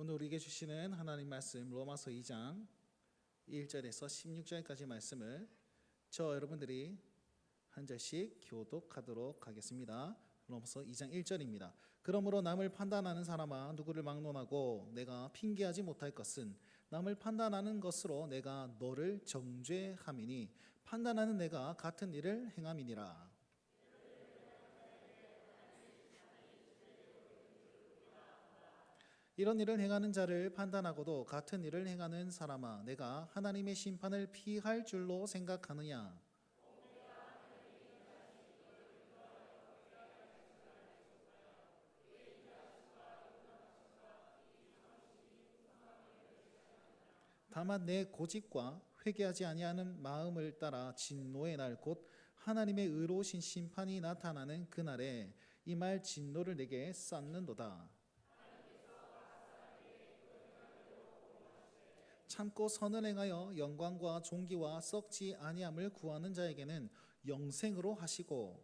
오늘 우리에게 주시는 하나님 말씀 로마서 2장 1절에서 16절까지 말씀을 저 여러분들이 한 절씩 교독하도록 하겠습니다. 로마서 2장 1절입니다. 그러므로 남을 판단하는 사람아 누구를 막론하고 내가 핑계하지 못할 것은 남을 판단하는 것으로 내가 너를 정죄함이니 판단하는 내가 같은 일을 행함이니라. 이런 일을 행하는 자를 판단하고도 같은 일을 행하는 사람아 내가 하나님의 심판을 피할 줄로 생각하느냐. 다만 내 고집과 회개하지 아니하는 마음을 따라 진노의 날 곧 하나님의 의로우신 심판이 나타나는 그날에 이 말 진노를 내게 쌓는도다. 참고 선을 행하여 영광과 존귀와 썩지 아니함을 구하는 자에게는 영생으로 하시고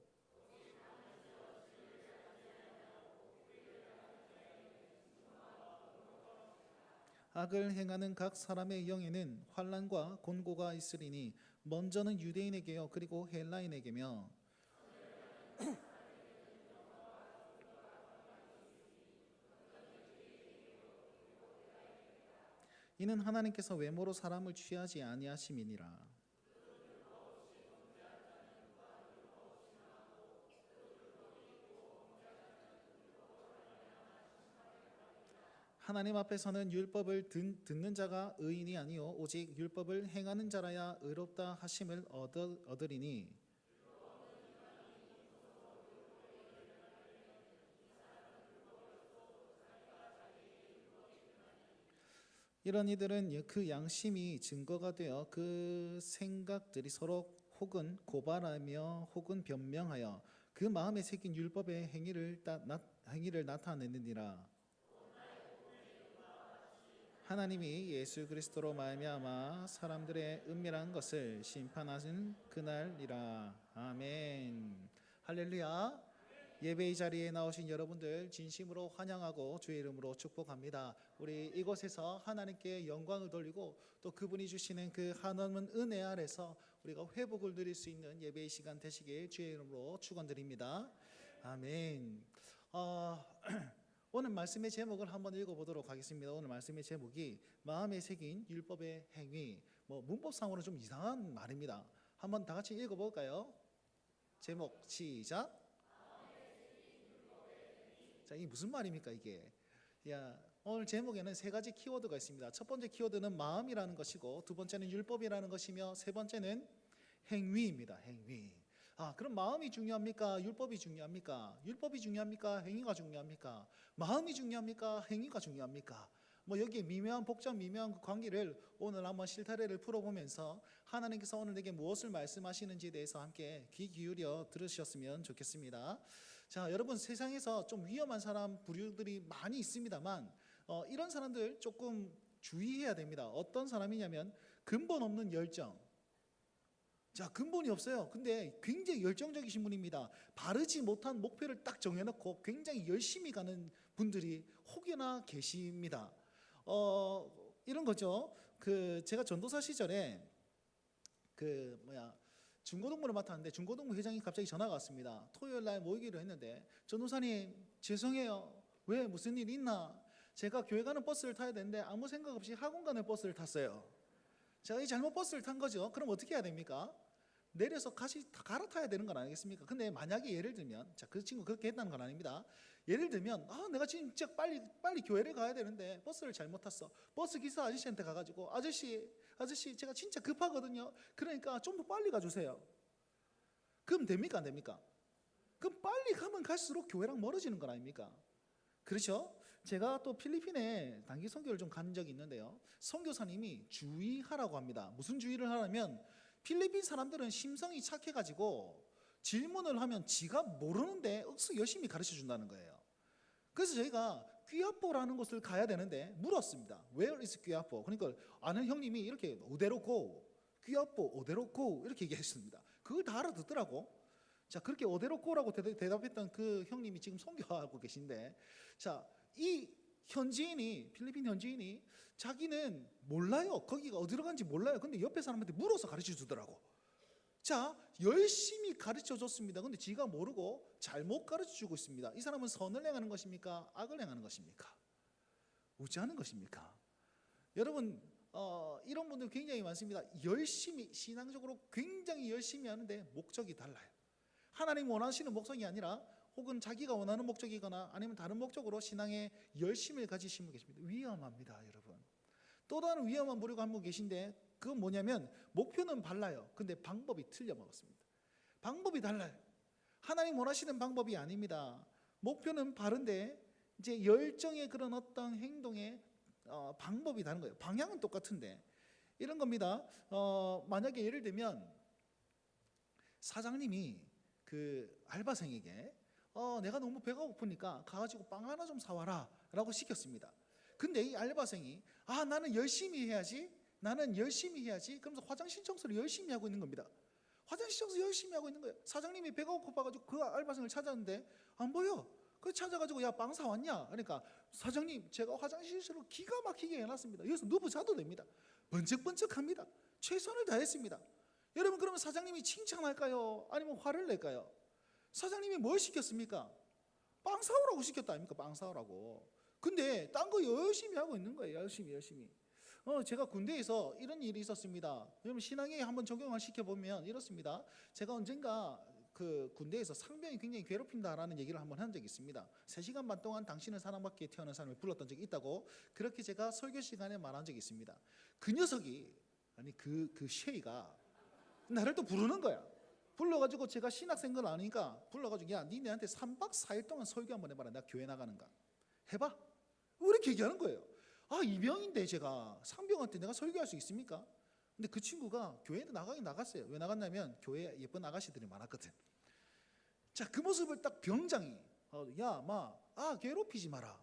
악을 행하는 각 사람의 영에는 환난과 곤고가 있으리니 먼저는 유대인에게요 그리고 헬라인에게며 이는 하나님께서 외모로 사람을 취하지 아니하심이니라. 하나님 앞에서는 율법을 듣는 자가 의인이 아니요 오직 율법을 행하는 자라야 의롭다 하심을 얻으리니 이런 이들은 그 양심이 증거가 되어 그 생각들이 서로 혹은 고발하며 혹은 변명하여 그 마음에 새긴 율법의 행위를 나타내느니라. 하나님이 예수 그리스도로 말미암아 사람들의 은밀한 것을 심판하신 그날이라. 아멘. 할렐루야. 예배의 자리에 나오신 여러분들 진심으로 환영하고 주의 이름으로 축복합니다. 우리 이곳에서 하나님께 영광을 돌리고 또 그분이 주시는 그 한없는 은혜 아래서 우리가 회복을 누릴 수 있는 예배의 시간 되시길 주의 이름으로 축원드립니다. 아멘. 오늘 말씀의 제목을 한번 읽어보도록 하겠습니다. 오늘 말씀의 제목이 마음에 새긴 율법의 행위. 문법상으로는 좀 이상한 말입니다. 한번 다 같이 읽어볼까요? 제목 시작. 자, 이게 무슨 말입니까 이게? 오늘 제목에는 세 가지 키워드가 있습니다. 첫 번째 키워드는 마음이라는 것이고 두 번째는 율법이라는 것이며 세 번째는 행위입니다. 행위. 그럼 마음이 중요합니까? 율법이 중요합니까? 율법이 중요합니까? 행위가 중요합니까? 마음이 중요합니까? 행위가 중요합니까? 여기에 복잡 미묘한 그 관계를 오늘 한번 실타래를 풀어보면서 하나님께서 오늘 내게 무엇을 말씀하시는지에 대해서 함께 귀 기울여 들으셨으면 좋겠습니다. 자, 여러분 세상에서 좀 위험한 부류들이 많이 있습니다만 이런 사람들 조금 주의해야 됩니다. 어떤 사람이냐면 근본 없는 열정. 자, 근본이 없어요. 근데 굉장히 열정적이신 분입니다. 바르지 못한 목표를 딱 정해놓고 굉장히 열심히 가는 분들이 혹여나 계십니다. 이런 거죠. 제가 전도사 시절에 중고등부를 맡았는데 중고등부 회장이 갑자기 전화가 왔습니다. 토요일 날 모이기로 했는데 전도사님 죄송해요. 왜 무슨 일 있나? 제가 교회 가는 버스를 타야 되는데 아무 생각 없이 학원 가는 버스를 탔어요. 제가 이 잘못 버스를 탄 거죠. 그럼 어떻게 해야 됩니까? 내려서 갈아타야 되는 건 아니겠습니까? 근데 만약에 예를 들면 그 친구 그렇게 했다는 건 아닙니다. 예를 들면 내가 진짜 빨리 교회를 가야 되는데 버스를 잘못 탔어. 버스 기사 아저씨한테 가가지고 아저씨 제가 진짜 급하거든요. 그러니까 좀 더 빨리 가주세요. 그럼 됩니까? 안 됩니까? 그럼 빨리 가면 갈수록 교회랑 멀어지는 건 아닙니까? 그렇죠? 제가 또 필리핀에 단기 선교를 좀 간 적이 있는데요. 선교사님이 주의하라고 합니다. 무슨 주의를 하냐면 필리핀 사람들은 심성이 착해가지고 질문을 하면 지가 모르는데 억수 열심히 가르쳐 준다는 거예요. 그래서 저희가 퀴아포라는 곳을 가야 되는데 물었습니다. Where is 퀴아포? 그러니까 아는 형님이 이렇게 오데로 고, 퀴아포 오데로 고 이렇게 얘기했습니다. 그걸 다 알아듣더라고. 자, 그렇게 오데로 고라고 대답했던 그 형님이 지금 선교하고 계신데, 자, 이 필리핀 현지인이 자기는 몰라요. 거기가 어디로 간지 몰라요. 근데 옆에 사람한테 물어서 가르쳐 주더라고. 자, 열심히 가르쳐 줬습니다. 근데 지가 모르고 잘못 가르쳐 주고 있습니다. 이 사람은 선을 행하는 것입니까? 악을 행하는 것입니까? 우지하는 것입니까? 여러분, 이런 분들 굉장히 많습니다. 열심히, 신앙적으로 굉장히 열심히 하는데 목적이 달라요. 하나님 원하시는 목적이 아니라 혹은 자기가 원하는 목적이거나 아니면 다른 목적으로 신앙에 열심을 가지신 분 계십니다. 위험합니다, 여러분. 또 다른 위험한 부류가 한 분 계신데 그건 뭐냐면 목표는 달라요. 근데 방법이 틀려 먹었습니다. 방법이 달라요. 하나님 원하시는 방법이 아닙니다. 목표는 바른데 이제 열정의 그런 어떤 행동의 방법이 다른 거예요. 방향은 똑같은데 이런 겁니다. 만약에 예를 들면 사장님이 그 알바생에게 내가 너무 배가 고프니까 가가지고 빵 하나 좀 사와라 라고 시켰습니다. 근데 이 알바생이 나는 열심히 해야지 그러면서 화장실 청소를 열심히 하고 있는 겁니다. 화장실 청소 열심히 하고 있는 거예요. 사장님이 배가 고파가지고 그 알바생을 찾았는데 안 보여. 그래서 찾아가지고 야, 빵 사왔냐? 그러니까 사장님 제가 화장실로 기가 막히게 해놨습니다. 여기서 누워 자도 됩니다. 번쩍번쩍합니다. 최선을 다했습니다. 여러분, 그러면 사장님이 칭찬할까요? 아니면 화를 낼까요? 사장님이 뭘 시켰습니까? 빵 사오라고 시켰다 아닙니까? 빵 사오라고. 근데 딴 거 열심히 하고 있는 거예요. 열심히. 제가 군대에서 이런 일이 있었습니다. 여러분, 신앙에 한번 적용을 시켜보면 이렇습니다. 제가 언젠가 그 군대에서 상병이 굉장히 괴롭힌다라는 얘기를 한번 한 적이 있습니다. 3시간 반 동안 당신은 사랑받기에 태어난 사람을 불렀던 적이 있다고 그렇게 제가 설교 시간에 말한 적이 있습니다. 그 녀석이 그 쉐이가 나를 또 부르는 거야. 불러가지고 제가 신학생들 아니까 불러가지고 야, 니네한테 3박 4일 동안 설교 한번 해봐라. 나 교회 나가는가 해봐. 왜 이렇게 얘기하는 거예요? 이병인데 제가 상병한테 내가 설교할 수 있습니까? 근데 그 친구가 교회에 나가긴 나갔어요. 왜 나갔냐면 교회에 예쁜 아가씨들이 많았거든. 자, 그 모습을 딱 병장이 괴롭히지 마라.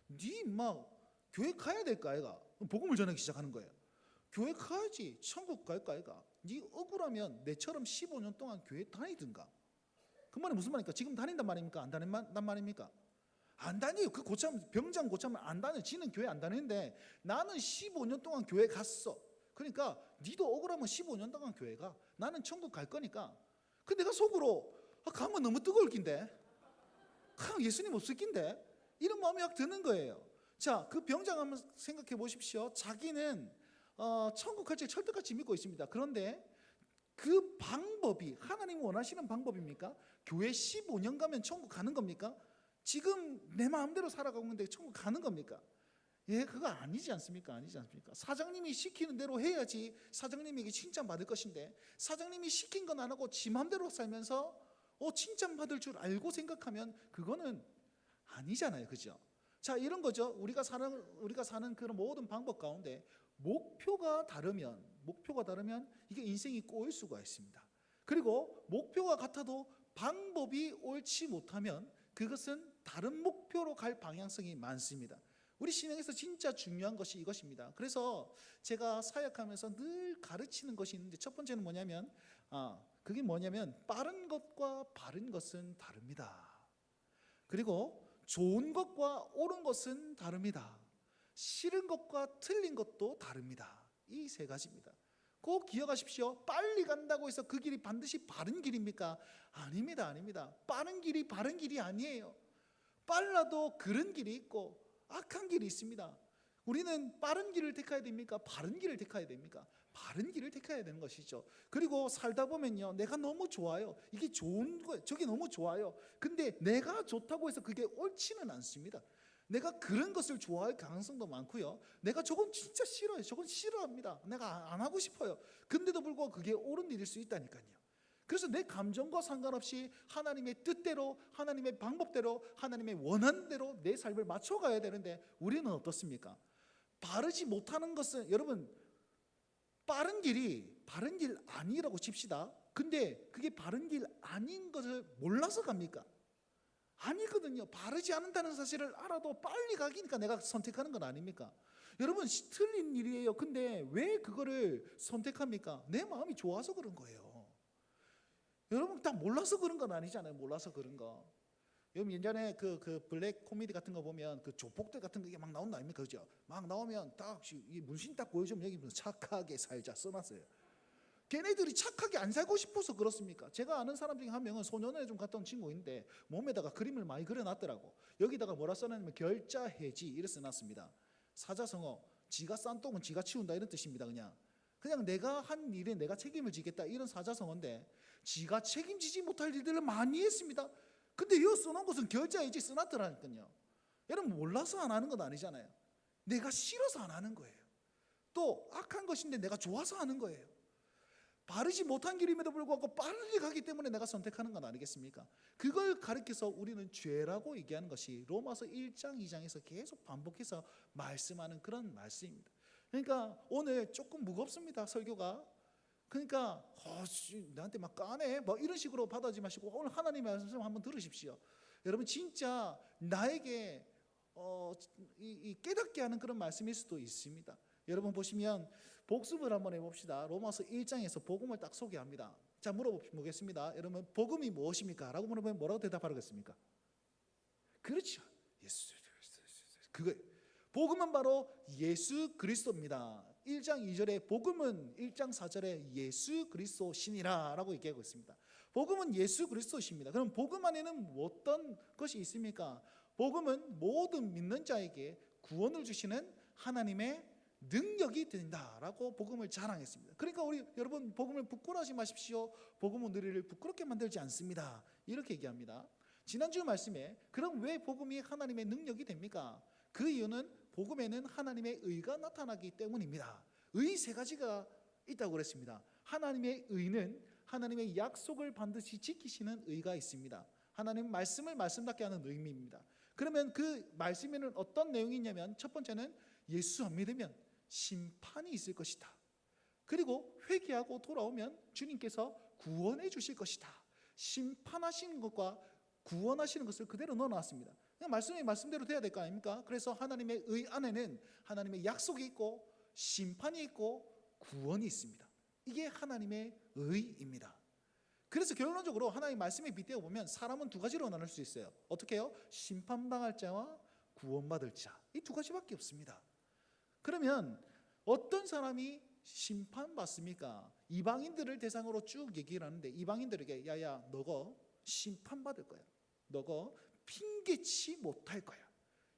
니 교회 가야 될까 아이가? 복음을 전하기 시작하는 거예요. 교회 가야지 천국 갈까 아이가? 니 억울하면 내처럼 15년 동안 교회 다니든가. 그 말이 무슨 말입니까? 지금 다닌단 말입니까? 안 다닌단 말입니까? 안 다녀요. 그 병장 고참은 안 다녀. 지는 교회 안 다니는데 나는 15년 동안 교회 갔어. 그러니까 니도 억울하면 15년 동안 교회 가. 나는 천국 갈 거니까. 근데 내가 속으로 가면 너무 뜨거울 낀데, 예수님 없을 낀데, 이런 마음이 확 드는 거예요. 자, 그 병장 한번 생각해 보십시오. 자기는 천국 갈지 철떡같이 믿고 있습니다. 그런데 그 방법이 하나님 원하시는 방법입니까? 교회 15년 가면 천국 가는 겁니까? 지금 내 마음대로 살아가고 있는데 천국 가는 겁니까? 그거 아니지 않습니까? 사장님이 시키는 대로 해야지 사장님에게 칭찬받을 것인데 사장님이 시킨 건 안 하고 지 마음대로 살면서 칭찬받을 줄 알고 생각하면 그거는 아니잖아요. 그죠? 자, 이런 거죠. 우리가 사는 그런 모든 방법 가운데 목표가 다르면 이게 인생이 꼬일 수가 있습니다. 그리고 목표가 같아도 방법이 옳지 못하면 그것은 다른 목표로 갈 방향성이 많습니다. 우리 신앙에서 진짜 중요한 것이 이것입니다. 그래서 제가 사역하면서 늘 가르치는 것이 있는데 첫 번째는 뭐냐면 그게 뭐냐면 빠른 것과 바른 것은 다릅니다. 그리고 좋은 것과 옳은 것은 다릅니다. 싫은 것과 틀린 것도 다릅니다. 이 세 가지입니다. 꼭 기억하십시오. 빨리 간다고 해서 그 길이 반드시 바른 길입니까? 아닙니다. 빠른 길이 바른 길이 아니에요. 빨라도 그른 길이 있고 악한 길이 있습니다. 우리는 빠른 길을 택해야 됩니까? 바른 길을 택해야 됩니까? 바른 길을 택해야 되는 것이죠. 그리고 살다 보면요, 내가 너무 좋아요. 이게 좋은 거예요. 저게 너무 좋아요. 근데 내가 좋다고 해서 그게 옳지는 않습니다. 내가 그런 것을 좋아할 가능성도 많고요. 내가 저건 진짜 싫어요. 저건 싫어합니다. 내가 안 하고 싶어요. 근데도 불구하고 그게 옳은 일일 수 있다니까요. 그래서 내 감정과 상관없이 하나님의 뜻대로, 하나님의 방법대로, 하나님의 원하는 대로 내 삶을 맞춰가야 되는데 우리는 어떻습니까? 바르지 못하는 것은, 여러분, 빠른 길이 바른 길 아니라고 칩시다. 근데 그게 바른 길 아닌 것을 몰라서 갑니까? 아니거든요. 바르지 않는다는 사실을 알아도 빨리 가기니까 내가 선택하는 건 아닙니까? 여러분, 틀린 일이에요. 근데 왜 그거를 선택합니까? 내 마음이 좋아서 그런 거예요. 여러분, 다 몰라서 그런 건 아니잖아요. 몰라서 그런 거. 여러분 예전에 그 블랙 코미디 같은 거 보면 그 조폭들 같은 거 이게 막 나온다 아닙니까? 그죠? 막 나오면 딱 이 문신 딱 보여주면 여기 착하게 살자 써놨어요. 걔네들이 착하게 안 살고 싶어서 그렇습니까? 제가 아는 사람 중에 한 명은 소년원에 좀 갔다 온 친구인데 몸에다가 그림을 많이 그려놨더라고. 여기다가 뭐라 써놨냐면 결자 해지 이렇게 써놨습니다. 사자성어, 지가 싼 똥은 지가 치운다 이런 뜻입니다. 그냥 내가 한 일에 내가 책임을 지겠다 이런 사자성어인데 지가 책임지지 못할 일들을 많이 했습니다. 근데 이거 써놓은 것은 결자 해지 써놨더라니까요. 여러분 몰라서 안 하는 건 아니잖아요. 내가 싫어서 안 하는 거예요. 또 악한 것인데 내가 좋아서 하는 거예요. 바르지 못한 길임에도 불구하고 빨리 가기 때문에 내가 선택하는 건 아니겠습니까? 그걸 가리켜서 우리는 죄라고 얘기하는 것이 로마서 1장 2장에서 계속 반복해서 말씀하는 그런 말씀입니다. 그러니까 오늘 조금 무겁습니다, 설교가. 그러니까 나한테 막 까네 뭐 이런 식으로 받아들이지 마시고 오늘 하나님의 말씀 한번 들으십시오. 여러분 진짜 나에게 이 깨닫게 하는 그런 말씀일 수도 있습니다. 여러분 보시면 복습을 한번 해봅시다. 로마서 1장에서 복음을 딱 소개합니다. 자, 물어보겠습니다. 여러분 복음이 무엇입니까? 라고 물어보면 뭐라고 대답하겠습니까? 그렇죠. 예수 그거 복음은 바로 예수 그리스도입니다. 1장 2절에 복음은 1장 4절에 예수 그리스도시니라 라고 얘기하고 있습니다. 복음은 예수 그리스도십니다. 그럼 복음 안에는 어떤 것이 있습니까? 복음은 모든 믿는 자에게 구원을 주시는 하나님의 능력이 된다라고 복음을 자랑했습니다. 그러니까 우리 여러분 복음을 부끄러워하지 마십시오. 복음은 우리를 부끄럽게 만들지 않습니다. 이렇게 얘기합니다. 지난주 말씀에 그럼 왜 복음이 하나님의 능력이 됩니까? 그 이유는 복음에는 하나님의 의가 나타나기 때문입니다. 의 세 가지가 있다고 그랬습니다. 하나님의 의는 하나님의 약속을 반드시 지키시는 의가 있습니다. 하나님 말씀을 말씀답게 하는 의미입니다. 그러면 그 말씀에는 어떤 내용이 있냐면 첫 번째는 예수 안 믿으면 심판이 있을 것이다. 그리고 회개하고 돌아오면 주님께서 구원해 주실 것이다. 심판하시는 것과 구원하시는 것을 그대로 넣어놨습니다. 그냥 말씀이 말씀대로 돼야 될 거 아닙니까? 그래서 하나님의 의 안에는 하나님의 약속이 있고 심판이 있고 구원이 있습니다. 이게 하나님의 의입니다. 그래서 결론적으로 하나님의 말씀에 빗대어 보면 사람은 두 가지로 나눌 수 있어요. 어떻게 해요? 심판당할 자와 구원받을 자. 이 두 가지밖에 없습니다. 그러면 어떤 사람이 심판받습니까? 이방인들을 대상으로 쭉 얘기를 하는데 이방인들에게 야야 너거 심판받을 거야. 너거 핑계치 못할 거야.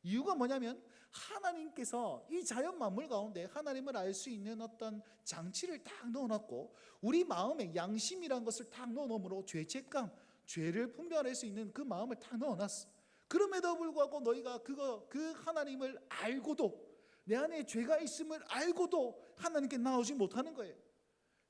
이유가 뭐냐면 하나님께서 이 자연 만물 가운데 하나님을 알 수 있는 어떤 장치를 딱 넣어놨고 우리 마음에 양심이라는 것을 딱 넣어놓으므로 죄책감, 죄를 분별할 수 있는 그 마음을 딱 넣어놨어. 그럼에도 불구하고 너희가 그 하나님을 알고도 내 안에 죄가 있음을 알고도 하나님께 나오지 못하는 거예요.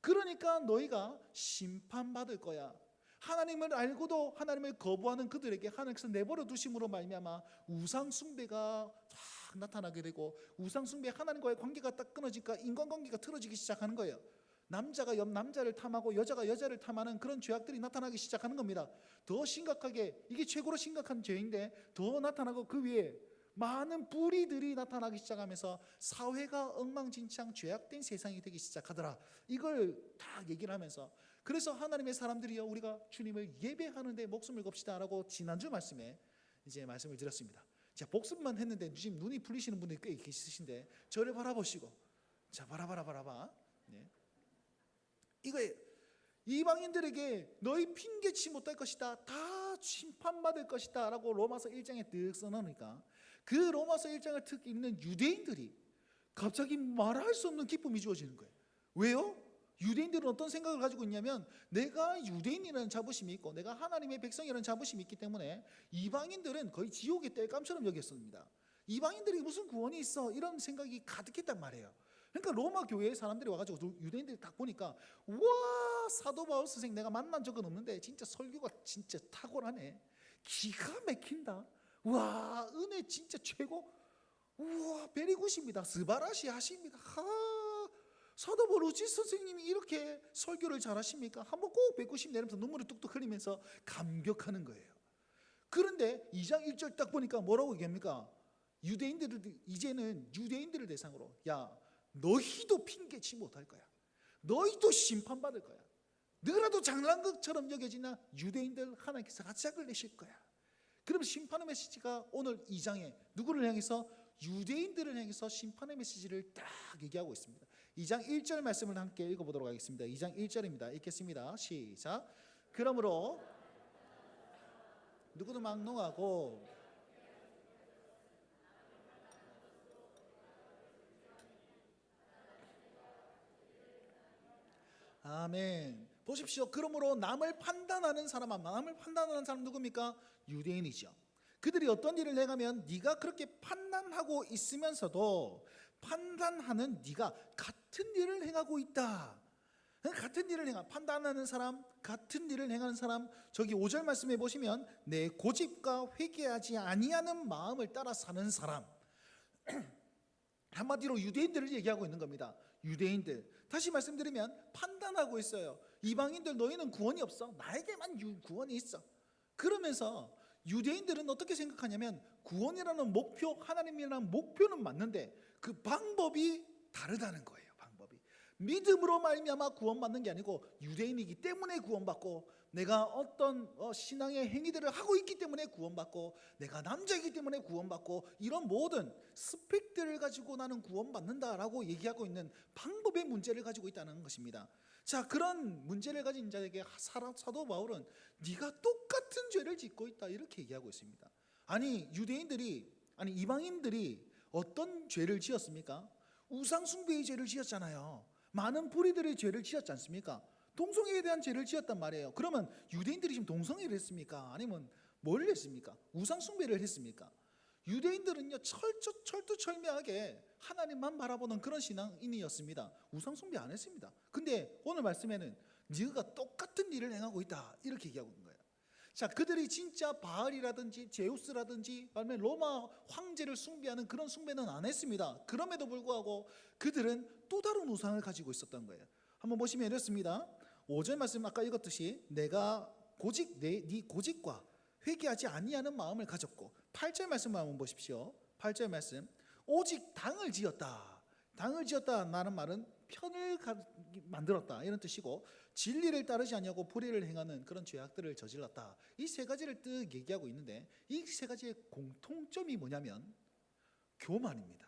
그러니까 너희가 심판받을 거야. 하나님을 알고도 하나님을 거부하는 그들에게 하나님께서 내버려 두심으로 말미암아 우상 숭배가 쫙 나타나게 되고 우상 숭배 하나님과의 관계가 딱 끊어지니까 인간관계가 틀어지기 시작하는 거예요. 남자가 옆 남자를 탐하고 여자가 여자를 탐하는 그런 죄악들이 나타나기 시작하는 겁니다. 더 심각하게 이게 최고로 심각한 죄인데 더 나타나고 그 위에 많은 불의들이 나타나기 시작하면서 사회가 엉망진창 죄악된 세상이 되기 시작하더라. 이걸 다 얘기를 하면서 그래서 하나님의 사람들이여 우리가 주님을 예배하는데 목숨을 겁시다 라고 지난주 말씀에 이제 말씀을 드렸습니다. 자, 복습만 했는데 지금 눈이 풀리시는 분들이 꽤 계시신데 저를 바라보시고 자 바라봐 네. 이거에 이방인들에게 너희 핑계치 못할 것이다. 다 심판받을 것이다 라고 로마서 1장에 뜩 써놓으니까 그 로마서 1장을 특히 읽는 유대인들이 갑자기 말할 수 없는 기쁨이 주어지는 거예요. 왜요? 유대인들은 어떤 생각을 가지고 있냐면 내가 유대인이라는 자부심이 있고 내가 하나님의 백성이라는 자부심이 있기 때문에 이방인들은 거의 지옥의 땔감처럼 여겼습니다. 이방인들이 무슨 구원이 있어 이런 생각이 가득했단 말이에요. 그러니까 로마 교회의 사람들이 와가지고 유대인들이 딱 보니까 와 사도 바울 선생 내가 만난 적은 없는데 진짜 설교가 진짜 탁월하네. 기가 막힌다. 와 은혜 진짜 최고. 우와 베리굿입니다. 스바라시 하십니다. 사도 바울 어찌 선생님이 이렇게 설교를 잘하십니까? 한번 꼭 뵙고 싶네 이러면서 눈물을 뚝뚝 흘리면서 감격하는 거예요. 그런데 2장 1절 딱 보니까 뭐라고 얘기합니까? 이제는 유대인들을 대상으로 야 너희도 핑계치 못할 거야. 너희도 심판받을 거야. 너라도 장난감처럼 여겨지나 유대인들 하나님께서 가책을 내실 거야. 그럼 심판의 메시지가 오늘 2장에 누구를 향해서? 유대인들을 향해서 심판의 메시지를 딱 얘기하고 있습니다. 2장 1절 말씀을 함께 읽어보도록 하겠습니다. 2장 1절입니다. 읽겠습니다. 시작. 그러므로 누구도 막론하고 아멘. 보십시오. 그러므로 남을 판단하는 사람 누굽니까? 유대인이죠. 그들이 어떤 일을 행하면 네가 그렇게 판단하고 있으면서도 판단하는 네가 같은 일을 행하고 있다. 같은 일을 판단하는 사람, 같은 일을 행하는 사람, 저기 5절 말씀에 보시면 내 고집과 회개하지 아니하는 마음을 따라 사는 사람. 한마디로 유대인들을 얘기하고 있는 겁니다. 유대인들. 다시 말씀드리면 판단하고 있어요. 이방인들 너희는 구원이 없어. 나에게만 구원이 있어. 그러면서 유대인들은 어떻게 생각하냐면 구원이라는 목표, 하나님이라는 목표는 맞는데 그 방법이 다르다는 거예요. 방법이. 믿음으로 말미암아 구원받는 게 아니고 유대인이기 때문에 구원받고 내가 어떤 신앙의 행위들을 하고 있기 때문에 구원받고 내가 남자이기 때문에 구원받고 이런 모든 스펙들을 가지고 나는 구원받는다라고 얘기하고 있는 방법의 문제를 가지고 있다는 것입니다. 자, 그런 문제를 가진 자에게 사도 바울은 네가 똑같은 죄를 짓고 있다 이렇게 얘기하고 있습니다. 아니 이방인들이 어떤 죄를 지었습니까? 우상 숭배의 죄를 지었잖아요. 많은 불의들의 죄를 지었지 않습니까? 동성애에 대한 죄를 지었단 말이에요. 그러면 유대인들이 지금 동성애를 했습니까? 아니면 뭘 했습니까? 우상 숭배를 했습니까? 유대인들은요 철두철미하게 하나님만 바라보는 그런 신앙인이었습니다. 우상 숭배 안 했습니다. 근데 오늘 말씀에는 네가 똑같은 일을 행하고 있다 이렇게 얘기하고 있는 거예요. 자, 그들이 진짜 바알이라든지 제우스라든지 아니면 로마 황제를 숭배하는 그런 숭배는 안 했습니다. 그럼에도 불구하고 그들은 또 다른 우상을 가지고 있었던 거예요. 한번 보시면 이렇습니다. 5절 말씀 아까 읽었듯이 내가 네 고집과 회개하지 아니하는 마음을 가졌고 8절 말씀을 한번 보십시오. 8절 말씀 오직 당을 지었다. 당을 지었다라는 말은 편을 만들었다 이런 뜻이고 진리를 따르지 아니하고 불의를 행하는 그런 죄악들을 저질렀다. 이 세 가지를 뜻 얘기하고 있는데 이 세 가지의 공통점이 뭐냐면 교만입니다.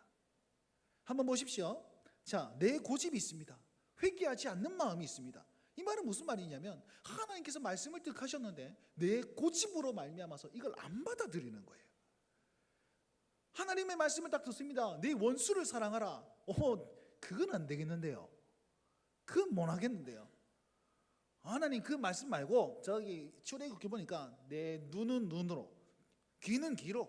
한번 보십시오. 자, 내 고집이 있습니다. 회개하지 않는 마음이 있습니다. 이 말은 무슨 말이냐면 하나님께서 말씀을 뜻하셨는데 내 고집으로 말미암아서 이걸 안 받아들이는 거예요. 하나님의 말씀을 딱 듣습니다. 내 원수를 사랑하라. 그건 안 되겠는데요. 그건 못 하겠는데요. 하나님 그 말씀 말고 저기 출애굽기 보니까 내 눈은 눈으로 귀는 귀로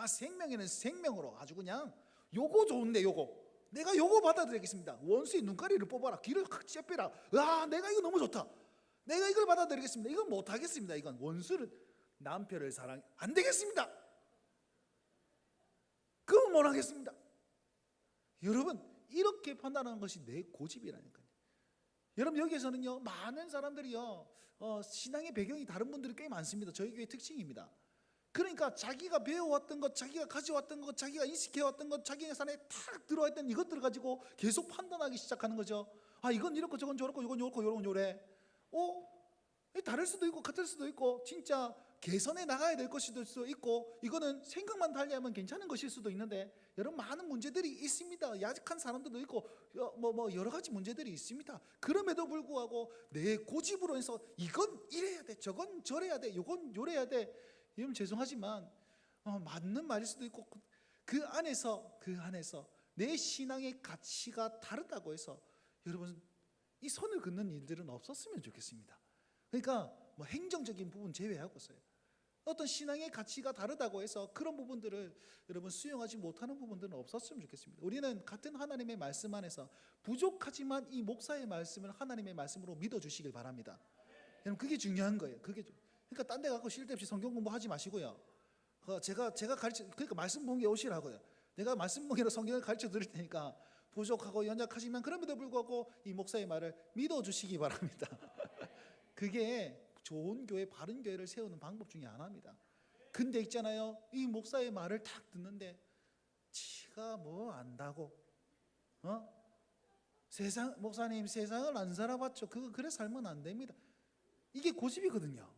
생명에는 생명으로 아주 그냥 요거 좋은데 요거 내가 요거 받아들이겠습니다. 원수의 눈가리를 뽑아라. 귀를 확 째빼라. 내가 이거 너무 좋다. 내가 이걸 받아들이겠습니다. 이건 못하겠습니다. 이건 원수를 남편을 사랑 안 되겠습니다. 그건 못하겠습니다. 여러분 이렇게 판단하는 것이 내 고집이라니까요. 여러분 여기에서는요 많은 사람들이요 신앙의 배경이 다른 분들이 꽤 많습니다. 저희 교회 특징입니다. 그러니까 자기가 배워왔던 것, 자기가 가져왔던 것, 자기가 인식해왔던 것, 자기 예산에 탁 들어와 있던 이것들을 가지고 계속 판단하기 시작하는 거죠. 이건 이렇고 저건 저렇고 이건 요렇고 요런 요래. 다를 수도 있고 같을 수도 있고 진짜 개선해 나가야 될 것일 수도 있고 이거는 생각만 달리하면 괜찮은 것일 수도 있는데 여러분 많은 문제들이 있습니다. 야직한 사람들도 있고 여러 가지 문제들이 있습니다. 그럼에도 불구하고 내 고집으로 해서 이건 이래야 돼, 저건 저래야 돼, 요건 요래야 돼. 여러분 죄송하지만 맞는 말일 수도 있고 그 안에서 내 신앙의 가치가 다르다고 해서 여러분 이 선을 긋는 일들은 없었으면 좋겠습니다. 그러니까 행정적인 부분 제외하고서요. 어떤 신앙의 가치가 다르다고 해서 그런 부분들을 여러분 수용하지 못하는 부분들은 없었으면 좋겠습니다. 우리는 같은 하나님의 말씀 안에서 부족하지만 이 목사의 말씀을 하나님의 말씀으로 믿어주시길 바랍니다. 여러분 그게 중요한 거예요. 그러니까 딴 데 가고 쉴 데 없이 성경 공부하지 마시고요. 제가 그러니까 말씀 봉기에 오시라고요. 내가 말씀 봉기로 성경을 가르쳐 드릴 테니까 부족하고 연약하시면 그럼에도 불구하고 이 목사의 말을 믿어주시기 바랍니다. 그게 좋은 교회, 바른 교회를 세우는 방법 중에 하나입니다. 근데 있잖아요, 이 목사의 말을 딱 듣는데 지가 뭐 안다고 목사님 세상을 안 살아봤죠. 그래 살면 안 됩니다. 이게 고집이거든요.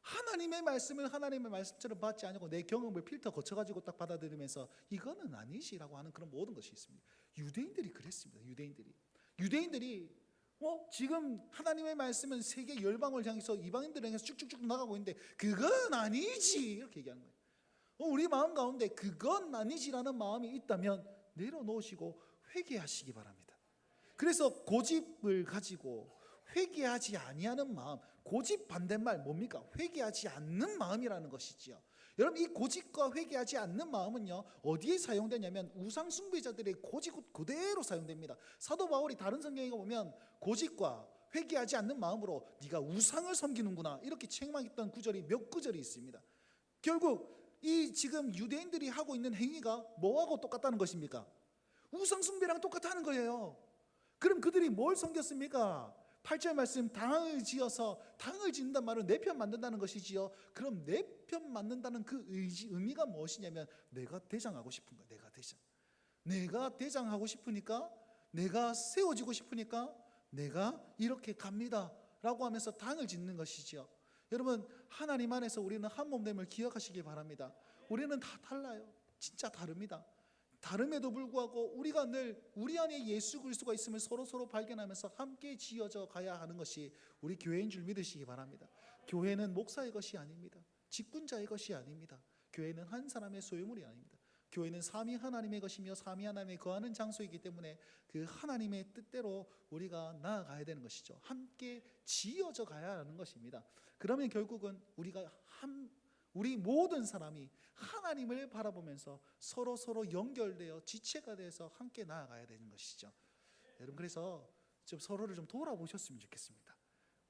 하나님의 말씀을 하나님의 말씀처럼 받지 않고 내 경험을 필터 거쳐가지고 딱 받아들이면서 이거는 아니지라고 하는 그런 모든 것이 있습니다. 유대인들이 그랬습니다. 유대인들이 지금 하나님의 말씀은 세계 열방을 향해서 이방인들을 향해서 쭉쭉쭉 나가고 있는데 그건 아니지 이렇게 얘기하는 거예요. 우리 마음 가운데 그건 아니지라는 마음이 있다면 내려놓으시고 회개하시기 바랍니다. 그래서 고집을 가지고 회개하지 아니하는 마음, 고집 반대말 뭡니까? 회개하지 않는 마음이라는 것이지요. 여러분, 이 고집과 회개하지 않는 마음은요 어디에 사용되냐면 우상 숭배자들의 고집 그대로 사용됩니다. 사도 바울이 다른 성경에 보면 고집과 회개하지 않는 마음으로 네가 우상을 섬기는구나 이렇게 책망했던 구절이 몇 구절이 있습니다. 결국 이 지금 유대인들이 하고 있는 행위가 뭐하고 똑같다는 것입니까? 우상 숭배랑 똑같다는 거예요. 그럼 그들이 뭘 섬겼습니까? 8절 말씀, 당을 지어서, 당을 짓는단 말은 내 편 만든다는 것이지요. 그럼 내 편 만든다는 그 의미가 무엇이냐면 내가 대장하고 싶은 거야. 내가 대장하고 싶으니까, 내가 세워지고 싶으니까 내가 이렇게 갑니다 라고 하면서 당을 짓는 것이지요. 여러분, 하나님 안에서 우리는 한 몸됨을 기억하시기 바랍니다. 우리는 다 달라요. 진짜 다릅니다. 다름에도 불구하고 우리가 늘 우리 안에 예수 그리스도가 있음을 서로 발견하면서 함께 지어져 가야 하는 것이 우리 교회인 줄 믿으시기 바랍니다. 교회는 목사의 것이 아닙니다. 직분자의 것이 아닙니다. 교회는 한 사람의 소유물이 아닙니다. 교회는 삼위 하나님의 것이며 삼위 하나님의 거하는 장소이기 때문에 그 하나님의 뜻대로 우리가 나아가야 되는 것이죠. 함께 지어져 가야 하는 것입니다. 그러면 결국은 우리 모든 사람이 하나님을 바라보면서 서로 연결되어 지체가 돼서 함께 나아가야 되는 것이죠. 여러분, 그래서 좀 서로를 좀 돌아보셨으면 좋겠습니다.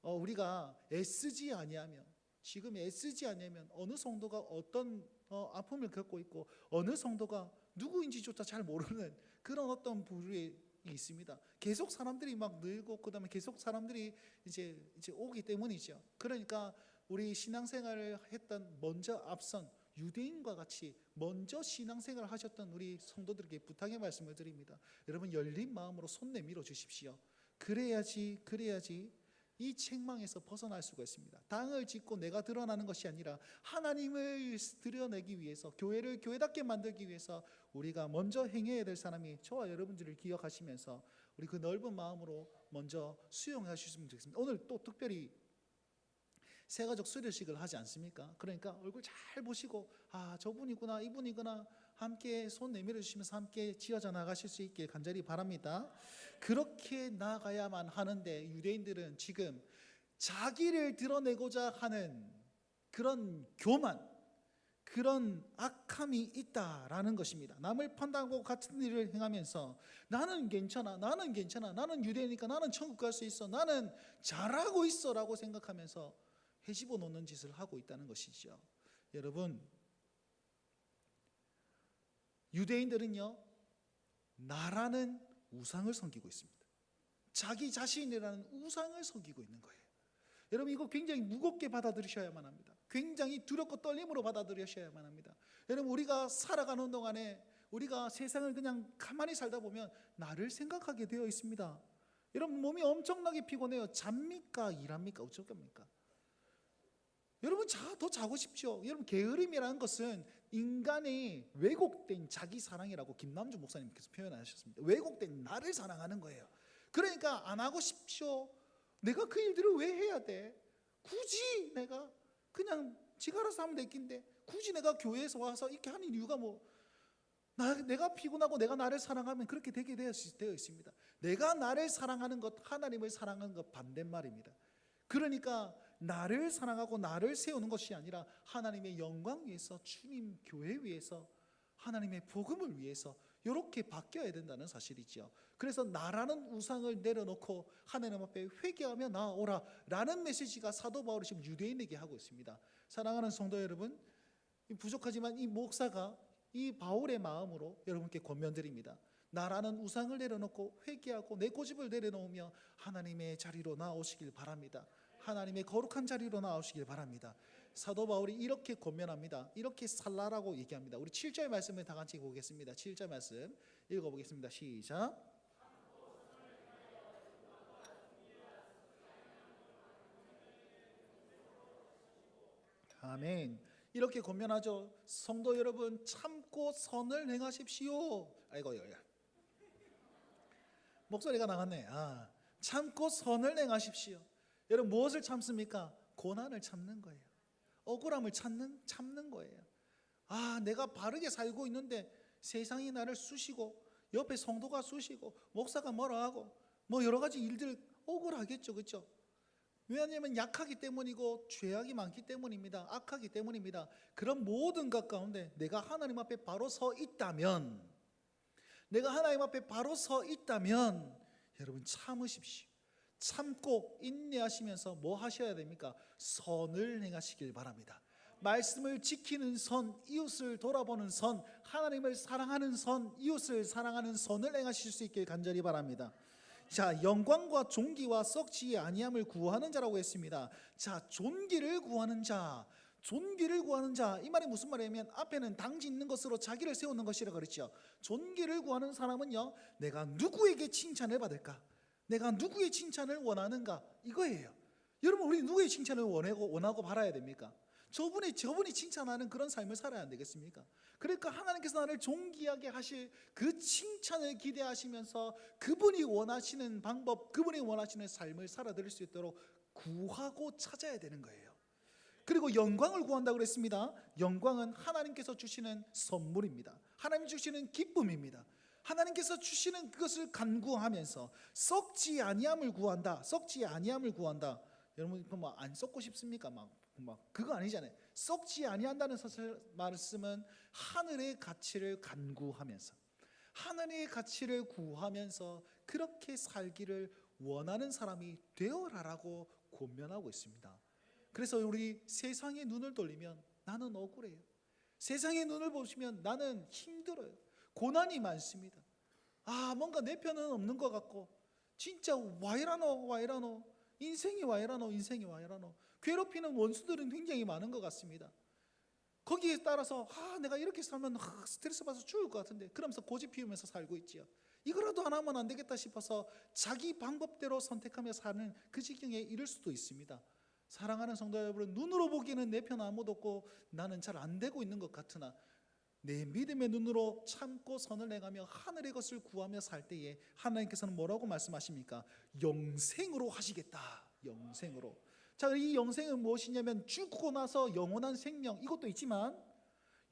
우리가 애쓰지 아니하면, 지금 애쓰지 아니하면 어느 성도가 어떤 아픔을 겪고 있고 어느 성도가 누구인지조차 잘 모르는 그런 어떤 부류에 있습니다. 계속 사람들이 막 늘고 그다음에 계속 사람들이 이제 오기 때문이죠. 그러니까 우리 신앙생활을 했던 먼저 앞선 유대인과 같이 먼저 신앙생활을 하셨던 우리 성도들에게 부탁의 말씀을 드립니다. 여러분, 열린 마음으로 손 내밀어 주십시오. 그래야지 이 책망에서 벗어날 수가 있습니다. 당을 짓고 내가 드러나는 것이 아니라 하나님을 드러내기 위해서, 교회를 교회답게 만들기 위해서 우리가 먼저 행해야 될 사람이 저와 여러분들을 기억하시면서 우리 그 넓은 마음으로 먼저 수용하셨으면 좋겠습니다. 오늘 또 특별히 세가족 수료식을 하지 않습니까? 그러니까 얼굴 잘 보시고 저분이구나 이분이구나 함께 손 내밀어 주시면서 함께 지어져 나가실 수 있길 간절히 바랍니다. 그렇게 나가야만 하는데 유대인들은 지금 자기를 드러내고자 하는 그런 교만, 그런 악함이 있다라는 것입니다. 남을 판단하고 같은 일을 행하면서 나는 괜찮아, 나는 유대니까 나는 천국 갈 수 있어, 나는 잘하고 있어 라고 생각하면서 헤집어 놓는 짓을 하고 있다는 것이죠. 여러분, 유대인들은요 나라는 우상을 섬기고 있습니다. 자기 자신이라는 우상을 섬기고 있는 거예요. 여러분, 이거 굉장히 무겁게 받아들이셔야만 합니다. 굉장히 두렵고 떨림으로 받아들이셔야만 합니다. 여러분, 우리가 살아가는 동안에 우리가 세상을 그냥 가만히 살다 보면 나를 생각하게 되어 있습니다. 여러분, 몸이 엄청나게 피곤해요. 잡니까 일합니까 어쩔 겁니까? 여러분, 더 자고 싶죠. 여러분, 게으름이라는 것은 인간의 왜곡된 자기 사랑이라고 김남주 목사님께서 표현하셨습니다. 왜곡된 나를 사랑하는 거예요. 그러니까 안 하고 싶죠. 내가 그 일들을 왜 해야 돼? 굳이 내가 그냥 지가 알아서 하면 되겠는데 굳이 내가 교회에서 와서 이렇게 하는 이유가 내가 피곤하고 내가 나를 사랑하면 그렇게 되게 되어 있습니다. 내가 나를 사랑하는 것, 하나님을 사랑하는 것 반대말입니다. 그러니까 나를 사랑하고 나를 세우는 것이 아니라 하나님의 영광 위해서, 주님 교회 위해서, 하나님의 복음을 위해서 이렇게 바뀌어야 된다는 사실이죠. 그래서 나라는 우상을 내려놓고 하나님 앞에 회개하며 나아오라 라는 메시지가 사도 바울이 지금 유대인에게 하고 있습니다. 사랑하는 성도 여러분, 부족하지만 이 목사가 이 바울의 마음으로 여러분께 권면드립니다. 나라는 우상을 내려놓고 회개하고 내 고집을 내려놓으며 하나님의 자리로 나오시길 바랍니다. 하나님의 거룩한 자리로 나오시길 바랍니다. 사도 바울이 이렇게 권면합니다. 이렇게 살라라고 얘기합니다. 우리 7절 말씀을 다 같이 보겠습니다. 7절 말씀 읽어보겠습니다. 시작. 아멘. 이렇게 권면하죠. 성도 여러분, 참고 선을 행하십시오. 아이고, 목소리가 나갔네. 참고 선을 행하십시오. 여러분, 무엇을 참습니까? 고난을 참는 거예요. 억울함을 참는 거예요. 내가 바르게 살고 있는데 세상이 나를 쑤시고 옆에 성도가 쑤시고 목사가 뭐라 하고 여러 가지 일들 억울하겠죠. 그렇죠? 왜냐하면 약하기 때문이고 죄악이 많기 때문입니다. 악하기 때문입니다. 그런 모든 것 가운데 내가 하나님 앞에 바로 서 있다면, 여러분 참으십시오. 참고 인내하시면서 뭐 하셔야 됩니까? 선을 행하시길 바랍니다. 말씀을 지키는 선, 이웃을 돌아보는 선, 하나님을 사랑하는 선, 이웃을 사랑하는 선을 행하실 수 있길 간절히 바랍니다. 자, 영광과 존귀와 썩지 아니함을 구하는 자라고 했습니다. 자, 존귀를 구하는 자, 이 말이 무슨 말이냐면 앞에는 당지 있는 것으로 자기를 세우는 것이라 그랬죠. 존귀를 구하는 사람은요, 내가 누구에게 칭찬을 받을까? 내가 누구의 칭찬을 원하는가? 이거예요. 여러분, 우리 누구의 칭찬을 원하고 바라야 됩니까? 저분이 칭찬하는 그런 삶을 살아야 안 되겠습니까? 그러니까 하나님께서 나를 존귀하게 하실 그 칭찬을 기대하시면서 그분이 원하시는 방법, 그분이 원하시는 삶을 살아드릴 수 있도록 구하고 찾아야 되는 거예요. 그리고 영광을 구한다고 그랬습니다. 영광은 하나님께서 주시는 선물입니다. 하나님 주시는 기쁨입니다. 하나님께서 주시는 그것을 간구하면서 썩지 아니함을 구한다. 여러분, 안 썩고 싶습니까? 그거 아니잖아요. 썩지 아니한다는 말씀은 하늘의 가치를 간구하면서, 하늘의 가치를 구하면서 그렇게 살기를 원하는 사람이 되어라라고 권면하고 있습니다. 그래서 우리 세상의 눈을 돌리면 나는 억울해요. 세상의 눈을 보시면 나는 힘들어요. 고난이 많습니다. 뭔가 내 편은 없는 것 같고, 진짜 와이라노 인생이 와이라노. 괴롭히는 원수들은 굉장히 많은 것 같습니다. 거기에 따라서 내가 이렇게 살면 스트레스 받아서 죽을 것 같은데, 그러면서 고집 피우면서 살고 있지요. 이거라도 안 하면 안 되겠다 싶어서 자기 방법대로 선택하며 사는 그 지경에 이를 수도 있습니다. 사랑하는 성도 여러분, 눈으로 보기에는 내 편 아무도 없고 나는 잘 안 되고 있는 것 같으나 내 믿음의 눈으로 참고 선을 행하며 하늘의 것을 구하며 살 때에 하나님께서는 뭐라고 말씀하십니까? 영생으로 하시겠다. 영생으로. 자, 이 영생은 무엇이냐면 죽고 나서 영원한 생명, 이것도 있지만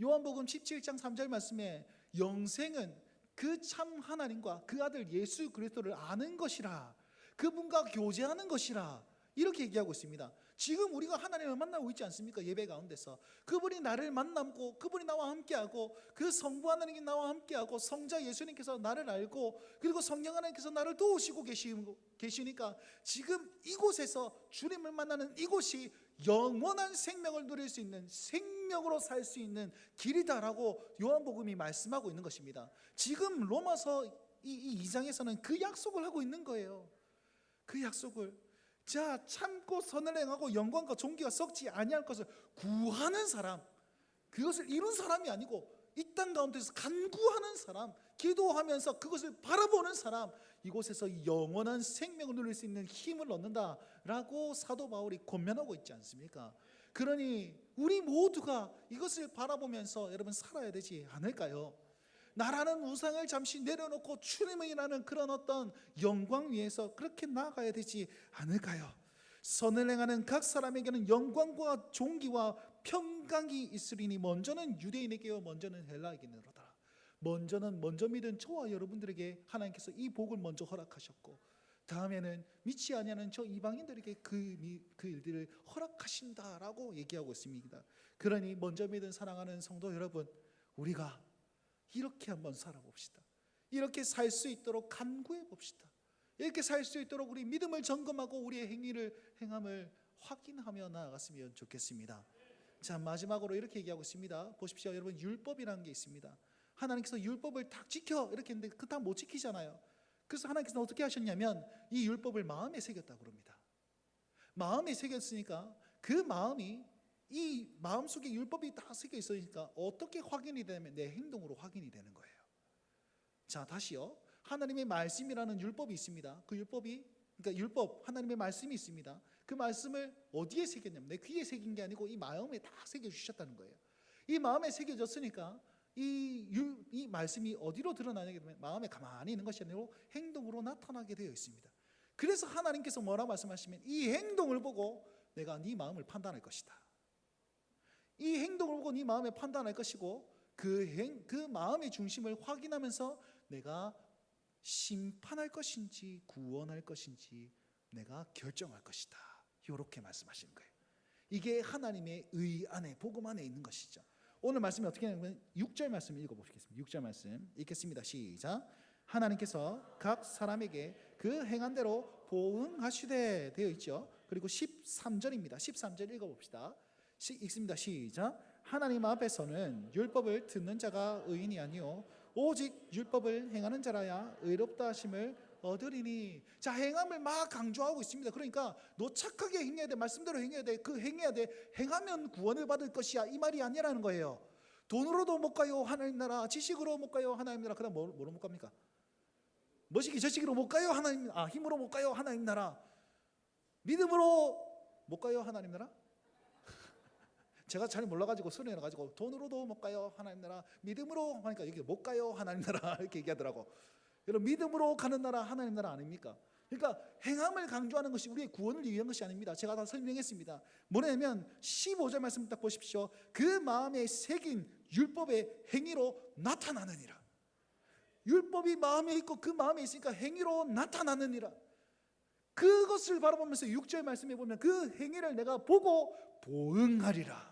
요한복음 17장 3절 말씀에 영생은 그 참 하나님과 그 아들 예수 그리스도를 아는 것이라, 그분과 교제하는 것이라, 이렇게 얘기하고 있습니다. 지금 우리가 하나님을 만나고 있지 않습니까? 예배 가운데서 그분이 나를 만나고 그분이 나와 함께하고 그 성부 하나님이 나와 함께하고 성자 예수님께서 나를 알고 그리고 성령 하나님께서 나를 도우시고 계시니까 지금 이곳에서 주님을 만나는 이곳이 영원한 생명을 누릴 수 있는, 생명으로 살 수 있는 길이다라고 요한복음이 말씀하고 있는 것입니다. 지금 로마서 이 2장에서는 그 약속을 하고 있는 거예요. 그 약속을. 자, 참고 선을 행하고 영광과 존귀가 썩지 아니할 것을 구하는 사람, 그것을 이룬 사람이 아니고 이 땅 가운데서 간구하는 사람, 기도하면서 그것을 바라보는 사람, 이곳에서 영원한 생명을 누릴 수 있는 힘을 얻는다라고 사도 바울이 권면하고 있지 않습니까? 그러니 우리 모두가 이것을 바라보면서 여러분 살아야 되지 않을까요? 나라는 우상을 잠시 내려놓고 주님이라는 그런 어떤 영광 위에서 그렇게 나아가야 되지 않을까요? 선을 행하는 각 사람에게는 영광과 존귀와 평강이 있으리니 먼저는 유대인에게요 먼저는 헬라에게로다. 먼저 믿은 저와 여러분들에게 하나님께서 이 복을 먼저 허락하셨고, 다음에는 믿지 아니하는 저 이방인들에게 그 일들을 허락하신다라고 얘기하고 있습니다. 그러니 먼저 믿은 사랑하는 성도 여러분, 우리가 이렇게 한번 살아봅시다. 이렇게 살 수 있도록 간구해 봅시다. 이렇게 살 수 있도록 우리 믿음을 점검하고 우리의 행함을 확인하며 나아갔으면 좋겠습니다. 자, 마지막으로 이렇게 얘기하고 있습니다. 보십시오, 여러분, 율법이라는 게 있습니다. 하나님께서 율법을 딱 지켜 이렇게 했는데 그 다 못 지키잖아요. 그래서 하나님께서 어떻게 하셨냐면 이 율법을 마음에 새겼다고 합니다. 마음에 새겼으니까 그 마음이, 이 마음속에 율법이 다 새겨 있으니까 어떻게 확인이 되냐면 내 행동으로 확인이 되는 거예요. 자, 다시요. 하나님의 말씀이라는 율법이 있습니다. 그 율법이, 그러니까 율법, 하나님의 말씀이 있습니다. 그 말씀을 어디에 새겼냐면 내 귀에 새긴 게 아니고 이 마음에 다 새겨주셨다는 거예요. 이 마음에 새겨졌으니까 이 말씀이 어디로 드러나냐게 되면 마음에 가만히 있는 것이 아니고 행동으로 나타나게 되어 있습니다. 그래서 하나님께서 뭐라 말씀하시면 이 행동을 보고 내가 네 마음을 판단할 것이다. 이 행동을 보고 네 마음을 판단할 것이고 그 마음의 중심을 확인하면서 내가 심판할 것인지 구원할 것인지 내가 결정할 것이다. 이렇게 말씀하시는 거예요. 이게 하나님의 의 안에, 복음 안에 있는 것이죠. 오늘 말씀이 어떻게 하냐면 6절 말씀 읽어보시겠습니다. 6절 말씀 읽겠습니다. 시작. 하나님께서 각 사람에게 그 행한 대로 보응하시되 되어 있죠. 그리고 13절입니다. 13절 읽어봅시다. 읽습니다. 시작. 하나님 앞에서는 율법을 듣는 자가 의인이 아니요 오직 율법을 행하는 자라야 의롭다 하심을 얻으리니. 자, 행함을 막 강조하고 있습니다. 그러니까 너 착하게 행해야 돼, 말씀대로 행해야 돼, 행해야 돼, 행하면 구원을 받을 것이야, 이 말이 아니라는 거예요. 돈으로도 못 가요 하나님 나라, 지식으로 못 가요 하나님 나라. 그다음 뭐로 못 갑니까? 머시기 저시기로 못 가요 하나님, 힘으로 못 가요 하나님 나라. 믿음으로 못 가요 하나님 나라. 제가 잘 몰라가지고 소리내가지고 돈으로도 못 가요 하나님 나라, 믿음으로 하니까 여기 못 가요 하나님 나라 이렇게 얘기하더라고. 여러분, 믿음으로 가는 나라 하나님 나라 아닙니까? 그러니까 행함을 강조하는 것이 우리의 구원을 위한 것이 아닙니다. 제가 다 설명했습니다. 뭐냐면 15절 말씀 딱 보십시오. 그 마음에 새긴 율법의 행위로 나타나느니라. 율법이 마음에 있고 그 마음에 있으니까 행위로 나타나느니라. 그것을 바라보면서 6절 말씀에 보면 그 행위를 내가 보고 보응하리라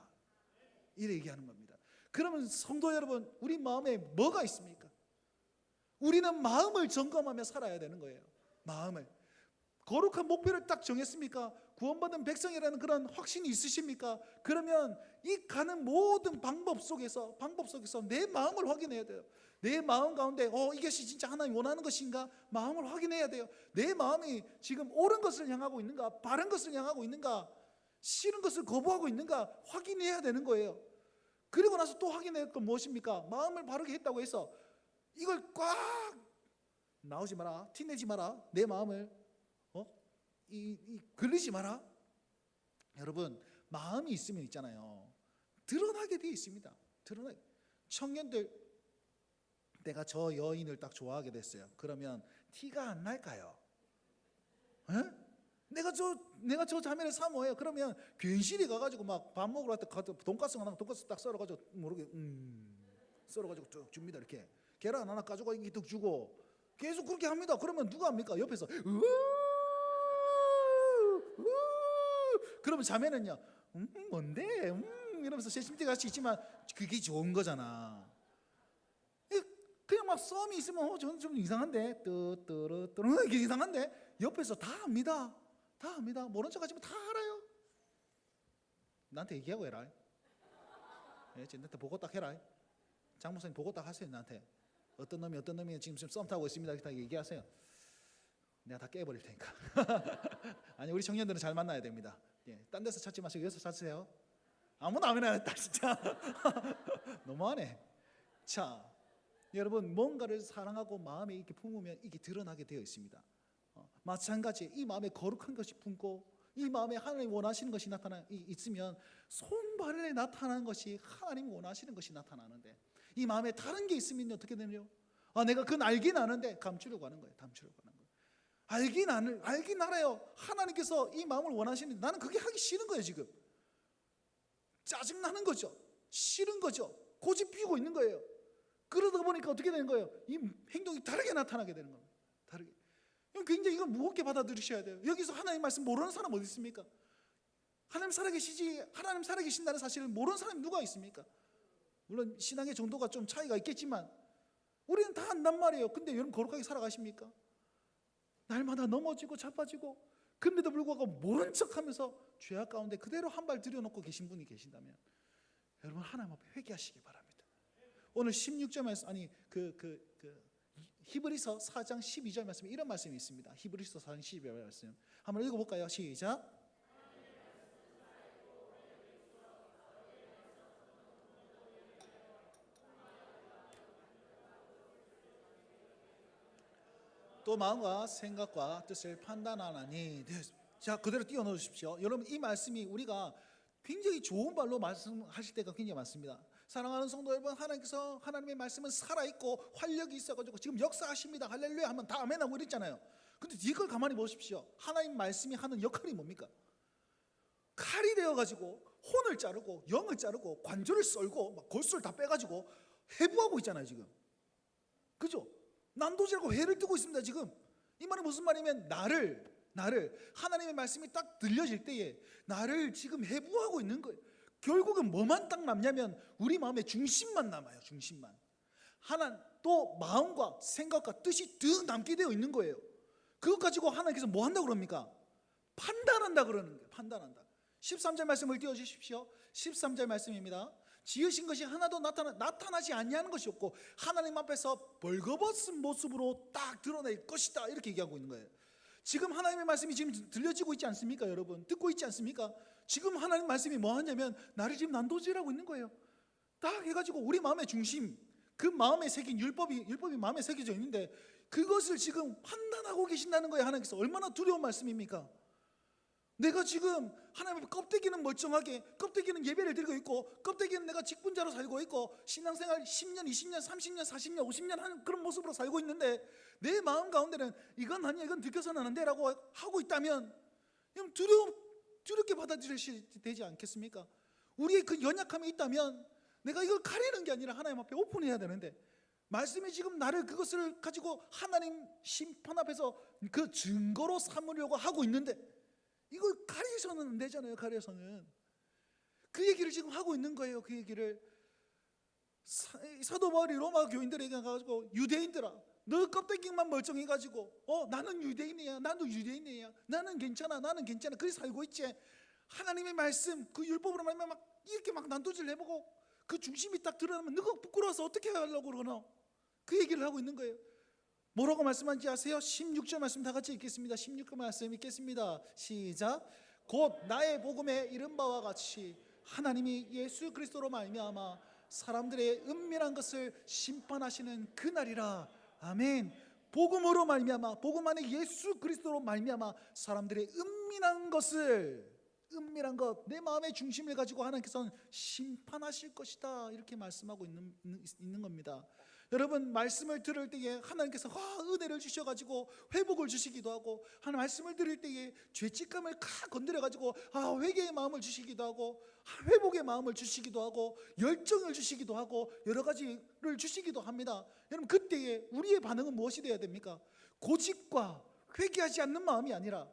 이렇게 얘기하는 겁니다. 그러면 성도 여러분, 우리 마음에 뭐가 있습니까? 우리는 마음을 점검하며 살아야 되는 거예요. 마음을. 거룩한 목표를 딱 정했습니까? 구원받은 백성이라는 그런 확신이 있으십니까? 그러면 이 가는 모든 방법 속에서 내 마음을 확인해야 돼요. 내 마음 가운데 이것이 진짜 하나님 원하는 것인가? 마음을 확인해야 돼요. 내 마음이 지금 옳은 것을 향하고 있는가? 바른 것을 향하고 있는가? 싫은 것을 거부하고 있는가? 확인해야 되는 거예요. 그리고 나서 또 확인해야 건 무엇입니까? 마음을 바르게 했다고 해서 이걸 꽉 나오지 마라, 티내지 마라, 내 마음을 걸리지 마라. 여러분, 마음이 있으면 있잖아요, 드러나게 되어 있습니다. 청년들, 내가 저 여인을 딱 좋아하게 됐어요. 그러면 티가 안 날까요? 내가 저 자매를 사모해요. 그러면 괜시리 가가지고 막 밥 먹으러 갔다 돈가스 하나 돈가스 딱 썰어가지고 모르게 썰어가지고 쭉 줍니다. 이렇게 계란 하나 가지고 이렇게 뚝 주고 계속 그렇게 합니다. 그러면 누가 합니까? 옆에서 그러면 자매는요, 뭔데? 이러면서 세심티 같이 있지만 그게 좋은 거잖아. 그냥 막 썸이 있으면 저는 좀 이상한데 뜨르뜨르 이게 이상한데 옆에서 다 합니다. 다 합니다. 모른 척 하지만 다 알아요. 나한테 얘기하고 해라. 나한테 보고 딱 해라. 장목사님 보고 딱 하세요. 나한테 어떤 놈이 지금 썸 타고 있습니다. 다 얘기하세요. 내가 다 깨버릴 테니까. 아니, 우리 청년들은 잘 만나야 됩니다. 딴 데서 찾지 마시고 여기서 찾으세요. 아무나 아무나 했다 진짜. 너무하네. 자, 여러분, 뭔가를 사랑하고 마음에 이렇게 품으면 이게 드러나게 되어 있습니다. 마찬가지 이 마음에 거룩한 것이 품고 이 마음에 하나님 원하시는 것이 있으면 손발에 나타나는 것이 하나님 원하시는 것이 나타나는데, 이 마음에 다른 게 있으면 어떻게 되냐요? 내가 그건 알긴 아는데 감추려고 하는 거예요. 알긴 알아요. 하나님께서 이 마음을 원하시는데 나는 그게 하기 싫은 거예요. 지금 짜증나는 거죠. 싫은 거죠. 고집 피우고 있는 거예요. 그러다 보니까 어떻게 되는 거예요? 이 행동이 다르게 나타나게 되는 겁니다. 다르게. 굉장히 이건 무겁게 받아들이셔야 돼요. 여기서 하나님 말씀 모르는 사람 어디 있습니까? 하나님 살아계신다는 사실을 모르는 사람이 누가 있습니까? 물론 신앙의 정도가 좀 차이가 있겠지만 우리는 다 안단 말이에요. 근데 여러분, 거룩하게 살아가십니까? 날마다 넘어지고 자빠지고, 근데도 불구하고 모른 척하면서 죄악 가운데 그대로 한 발 들여놓고 계신 분이 계신다면 여러분, 하나님 앞에 회개하시기 바랍니다. 오늘 16절 말씀, 히브리서 4장 12절 말씀에 이런 말씀이 있습니다. 히브리서 4장 12절 말씀 한번 읽어볼까요? 시작. 또 마음과 생각과 뜻을 판단하나니. 자, 그대로 띄워 넣으십시오. 여러분, 이 말씀이 우리가 굉장히 좋은 말로 말씀하실 때가 굉장히 많습니다. 사랑하는 성도 여러분, 하나님께서 하나님의 말씀은 살아있고 활력이 있어가지고 지금 역사하십니다. 할렐루야 하면 다 아멘 하고 이랬잖아요. 근데 이걸 가만히 보십시오. 하나님 말씀이 하는 역할이 뭡니까? 칼이 되어가지고 혼을 자르고 영을 자르고 관절을 썰고 막 골수를 다 빼가지고 해부하고 있잖아요 지금. 그죠? 난도질하고 회를 뜨고 있습니다 지금. 이 말이 무슨 말이면 나를 하나님의 말씀이 딱 들려질 때에 나를 지금 해부하고 있는 거예요. 결국은 뭐만 딱 남냐면 우리 마음의 중심만 남아요. 중심만. 또 마음과 생각과 뜻이 득 남게 되어 있는 거예요. 그것 가지고 하나님께서 뭐 한다고 그럽니까? 판단한다 그러는 거예요. 판단한다. 13절 말씀을 띄워주십시오. 13절 말씀입니다. 지으신 것이 하나도 나타나지 아니하는 것이 없고 하나님 앞에서 벌거벗은 모습으로 딱 드러낼 것이다, 이렇게 얘기하고 있는 거예요. 지금 하나님의 말씀이 지금 들려지고 있지 않습니까? 여러분 듣고 있지 않습니까? 지금 하나님 말씀이 뭐 하냐면 나를 지금 난도질하고 있는 거예요. 딱 해가지고 우리 마음의 중심, 그 마음에 새긴 율법이 마음에 새겨져 있는데 그것을 지금 판단하고 계신다는 거예요. 하나님께서. 얼마나 두려운 말씀입니까? 내가 지금 하나님 앞에 껍데기는 멀쩡하게, 껍데기는 예배를 드리고 있고, 껍데기는 내가 직분자로 살고 있고, 신앙생활 10년, 20년, 30년, 40년, 50년 하는 그런 모습으로 살고 있는데 내 마음 가운데는 이건 아니야, 이건 들켜서는 안 돼라고 하고 있다면 두렵게 받아들여야 되지 않겠습니까? 우리의 그 연약함이 있다면 내가 이걸 가리는 게 아니라 하나님 앞에 오픈해야 되는데, 말씀이 지금 나를 그것을 가지고 하나님 심판 앞에서 그 증거로 삼으려고 하고 있는데 이걸 가려서는 안 되잖아요. 가려서는. 그 얘기를 지금 하고 있는 거예요. 그 얘기를 사도 바울이 로마 교인들에게 가가지고 유대인들아, 너 껍데기만 멀쩡해가지고 나는 유대인이야, 나도 유대인이야, 나는 괜찮아, 그렇게 살고 있지. 하나님의 말씀 그 율법으로 말하면 막 이렇게 막 난도질 해보고 그 중심이 딱 드러나면 너가 부끄러워서 어떻게 하려고 그러나, 그 얘기를 하고 있는 거예요. 뭐라고 말씀하는지 아세요? 16절 말씀 다 같이 읽겠습니다. 16절 말씀 읽겠습니다. 시작. 곧 나의 복음에 이른 바와 같이 하나님이 예수 그리스도로 말미암아 사람들의 은밀한 것을 심판하시는 그날이라. 아멘. 복음으로 말미암아, 복음 안에 예수 그리스도로 말미암아 사람들의 은밀한 것, 내 마음의 중심을 가지고 하나님께서는 심판하실 것이다, 이렇게 말씀하고 있는 겁니다. 여러분, 말씀을 들을 때에 하나님께서 은혜를 주셔가지고 회복을 주시기도 하고, 하나님 말씀을 들을 때에 죄책감을 건드려가지고 회개의 마음을 주시기도 하고, 회복의 마음을 주시기도 하고, 열정을 주시기도 하고, 여러 가지를 주시기도 합니다. 여러분, 그때에 우리의 반응은 무엇이 되어야 됩니까? 고집과 회개하지 않는 마음이 아니라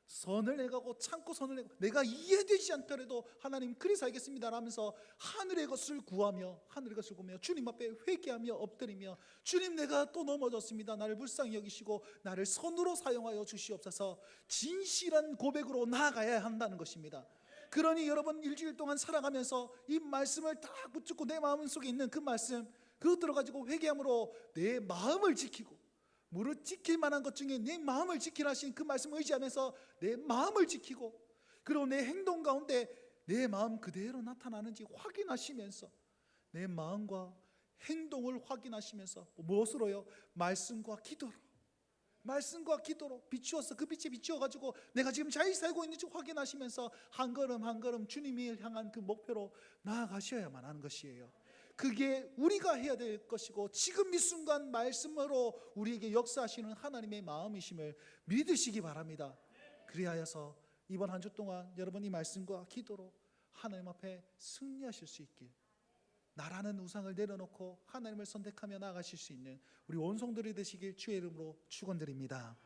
선을 행하고 참고 선을 행하고, 내가 이해되지 않더라도 하나님 그리 살겠습니다 라면서 하늘의 것을 구하며 주님 앞에 회개하며 엎드리며, 주님 내가 또 넘어졌습니다, 나를 불쌍히 여기시고 나를 선으로 사용하여 주시옵소서, 진실한 고백으로 나아가야 한다는 것입니다. 그러니 여러분, 일주일 동안 살아가면서 이 말씀을 딱 붙잡고 내 마음 속에 있는 그 말씀, 그것들을 가지고 회개함으로 내 마음을 지키고, 무릇 지킬 만한 것 중에 내 마음을 지키라 하신 그 말씀을 의지하면서 내 마음을 지키고, 그리고 내 행동 가운데 내 마음 그대로 나타나는지 확인하시면서, 내 마음과 행동을 확인하시면서 무엇으로요? 말씀과 기도로 비추어서 그 빛에 비추어가지고 내가 지금 잘 살고 있는지 확인하시면서 한 걸음 한 걸음 주님을 향한 그 목표로 나아가셔야만 하는 것이에요. 그게 우리가 해야 될 것이고, 지금 이 순간 말씀으로 우리에게 역사하시는 하나님의 마음이심을 믿으시기 바랍니다. 그리하여서 이번 한 주 동안 여러분이 말씀과 기도로 하나님 앞에 승리하실 수 있길, 나라는 우상을 내려놓고 하나님을 선택하며 나아가실 수 있는 우리 온 성도들이 되시길 주의 이름으로 축원드립니다.